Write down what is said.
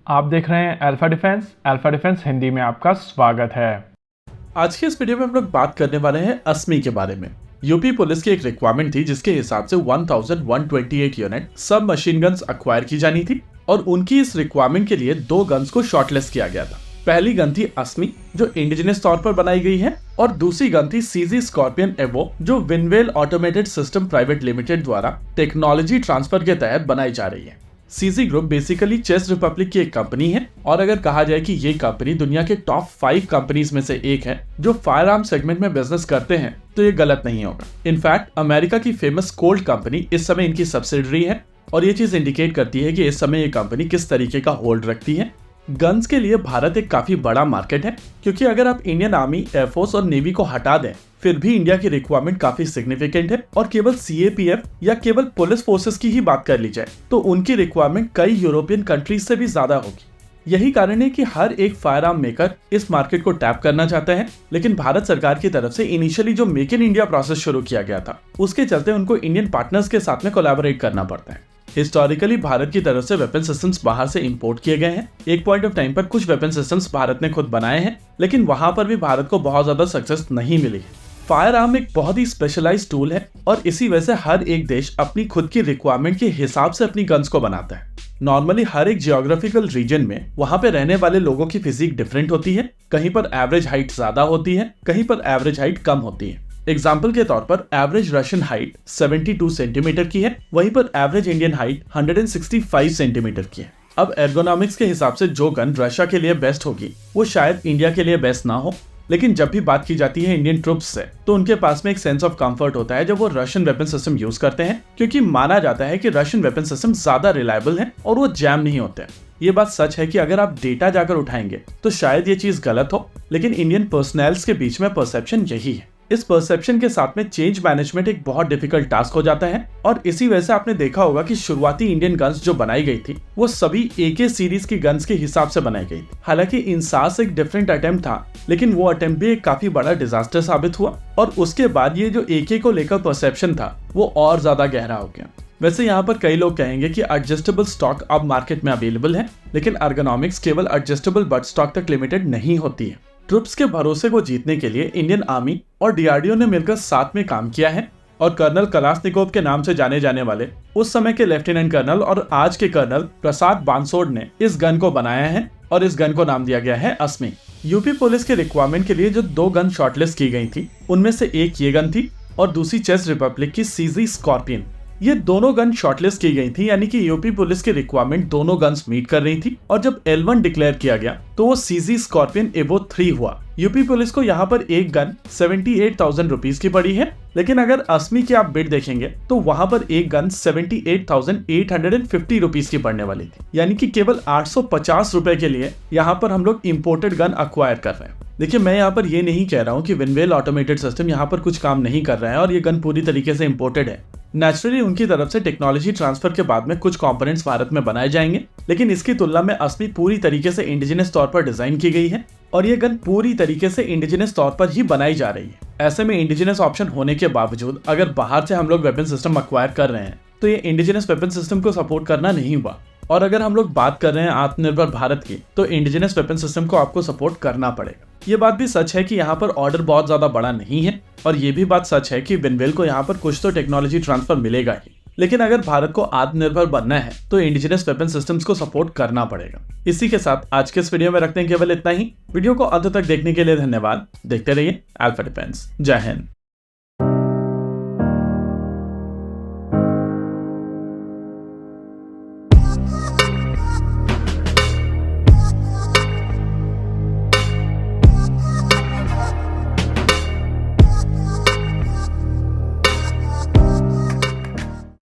आप देख रहे हैं अल्फा डिफेंस हिंदी में आपका स्वागत है। आज के इस वीडियो में हम लोग बात करने वाले हैं अस्मी के बारे में। यूपी पुलिस की एक रिक्वायरमेंट थी जिसके हिसाब से 1128 यूनिट सब मशीन गन्स अक्वायर की जानी थी और उनकी इस रिक्वायरमेंट के लिए 2 गन्स को शॉर्टलिस्ट किया गया था। पहली गन थी अस्मी जो इंडिजिनस तौर पर बनाई गई है और दूसरी गन थी सीजी स्कॉर्पियन एवो जो विनवेल ऑटोमेटेड सिस्टम प्राइवेट लिमिटेड द्वारा टेक्नोलॉजी ट्रांसफर के तहत बनाई जा रही है। CG group basically chess Republic की एक कंपनी है और अगर कहा जाए कि ये कंपनी दुनिया के टॉप 5 कंपनीज में से एक है जो फायर आर्म सेगमेंट में बिजनेस करते हैं तो ये गलत नहीं होगा। इनफैक्ट अमेरिका की फेमस कोल्ट कंपनी इस समय इनकी सब्सिडरी है और ये चीज इंडिकेट करती है कि इस समय ये कंपनी किस तरीके का होल्ड रखती है। गन्स के लिए भारत एक काफी बड़ा मार्केट है क्योंकि अगर आप इंडियन आर्मी, एयरफोर्स और नेवी को हटा दें फिर भी इंडिया की रिक्वायरमेंट काफी सिग्निफिकेंट है और केवल सीएपीएफ या केवल पुलिस फोर्सेस की ही बात कर ली जाए तो उनकी रिक्वायरमेंट कई यूरोपियन कंट्रीज से भी ज्यादा होगी। यही कारण है कि हर एक फायर आर्म मेकर इस मार्केट को टैप करना चाहता है, लेकिन भारत सरकार की तरफ से इनिशियली जो मेक इन इंडिया प्रोसेस शुरू किया गया था उसके चलते उनको इंडियन पार्टनर्स के साथ में कोलैबोरेट करना पड़ता है। हिस्टोरिकली भारत की तरफ से वेपन सिस्टम्स बाहर से इंपोर्ट किए गए हैं। एक पॉइंट ऑफ टाइम पर कुछ वेपन सिस्टम्स भारत ने खुद बनाए हैं, लेकिन वहां पर भी भारत को बहुत ज्यादा सक्सेस नहीं मिली है। फायर आर्म एक बहुत ही स्पेशलाइज्ड टूल है और इसी वजह से हर एक देश अपनी खुद की रिक्वायरमेंट के हिसाब से अपनी गन्स को बनाता है। नॉर्मली हर एक जियोग्राफिकल रीजन में वहां पे रहने वाले लोगों की फिजिक डिफरेंट होती है। कहीं पर एवरेज हाइट ज्यादा होती है, कहीं पर एवरेज हाइट कम होती है। एग्जाम्पल के तौर पर एवरेज रशियन हाइट 72 सेंटीमीटर की है, वहीं पर एवरेज इंडियन हाइट 165 सेंटीमीटर की है। अब एर्गोनॉमिक्स के हिसाब से जो गन रशिया के लिए बेस्ट होगी वो शायद इंडिया के लिए बेस्ट ना हो, लेकिन जब भी बात की जाती है इंडियन ट्रूप्स से तो उनके पास में एक सेंस ऑफ कंफर्ट होता है जब वो रशियन वेपन सिस्टम यूज करते हैं, क्योंकि माना जाता है कि रशियन वेपन सिस्टम ज्यादा रिलायबल है और वो जैम नहीं होते। ये बात सच है कि अगर आप डेटा जाकर उठाएंगे तो शायद ये चीज गलत हो, लेकिन इंडियन पर्सनल्स के बीच में परसेप्शन यही है। इस परसेप्शन के साथ में चेंज मैनेजमेंट एक बहुत डिफिकल्ट टास्क हो जाता है और इसी वजह से आपने देखा होगा कि शुरुआती इंडियन गन्स जो बनाई गई थी वो सभी एके सीरीज की गन्स के हिसाब से बनाई गई थी। हालांकि इंसास एक डिफरेंट अटेम्प्ट था, लेकिन वो अटेम्प्ट भी एक काफी बड़ा डिजास्टर साबित हुआ और उसके बाद ये जो एके को लेकर परसेप्शन था वो और ज्यादा गहरा हो गया। वैसे यहाँ पर कई लोग कहेंगे कि एडजस्टेबल स्टॉक अब मार्केट में अवेलेबल है, लेकिन एर्गोनॉमिक्स केवल एडजस्टेबल बट स्टॉक तक लिमिटेड नहीं होती है। ट्रूप्स के भरोसे को जीतने के लिए इंडियन आर्मी और डीआरडीओ ने मिलकर साथ में काम किया है और कर्नल कलाश्निकोव के नाम से जाने जाने वाले उस समय के लेफ्टिनेंट कर्नल और आज के कर्नल प्रसाद बांसोड ने इस गन को बनाया है और इस गन को नाम दिया गया है अस्मी। यूपी पुलिस के रिक्वायरमेंट के लिए जो 2 गन शॉर्टलिस्ट की गई थी उनमें से एक ये गन थी और दूसरी चेस रिपब्लिक की सीजी स्कॉर्पियन। ये दोनों गन शॉर्टलिस्ट की गई थी, यानी कि यूपी पुलिस की रिक्वायरमेंट दोनों गन्स मीट कर रही थी और जब L1 डिक्लेयर किया गया तो वो सीजी स्कॉर्पियन एवो 3 हुआ। यूपी पुलिस को यहाँ पर एक गन 78,000 रुपीज की पड़ी है, लेकिन अगर अस्मी की आप बिड देखेंगे तो वहां पर एक गन 78,850 रुपीज की पड़ने वाली थी, यानी कि केवल 850 रुपए के लिए यहाँ पर हम लोग इम्पोर्टेड गन अक्वायर कर रहे हैं। देखिए, मैं यहाँ पर ये नहीं कह रहा हूँ कि विनवेल ऑटोमेटेड सिस्टम यहाँ पर कुछ काम नहीं कर रहा है और ये गन पूरी तरीके से इम्पोर्टेड है। नेचुरली उनकी तरफ से टेक्नोलॉजी ट्रांसफर के बाद में कुछ कंपोनेंट्स भारत में बनाए जाएंगे, लेकिन इसकी तुलना में अस्मी पूरी तरीके से इंडिजिनस तौर पर डिजाइन की गई है और ये गन पूरी तरीके से इंडिजिनस तौर पर ही बनाई जा रही है। ऐसे में इंडिजिनस ऑप्शन होने के बावजूद अगर बाहर से हम लोग वेपन सिस्टम अक्वायर कर रहे हैं तो ये इंडिजिनस वेपन सिस्टम को सपोर्ट करना नहीं हुआ। और अगर हम लोग बात कर रहे हैं आत्मनिर्भर भारत की तो इंडिजिनस वेपन सिस्टम को आपको सपोर्ट करना पड़ेगा। ये बात भी सच है कि यहाँ पर ऑर्डर बहुत ज्यादा बड़ा नहीं है और ये भी बात सच है कि विनवेल को यहाँ पर कुछ तो टेक्नोलॉजी ट्रांसफर मिलेगा ही, लेकिन अगर भारत को आत्मनिर्भर बनना है तो इंडिजिनस वेपन सिस्टम्स को सपोर्ट करना पड़ेगा। इसी के साथ आज के इस वीडियो में रखते हैं केवल इतना ही। वीडियो को अंत तक देखने के लिए धन्यवाद। देखते रहिए अल्फा डिफेंस। जय हिंद।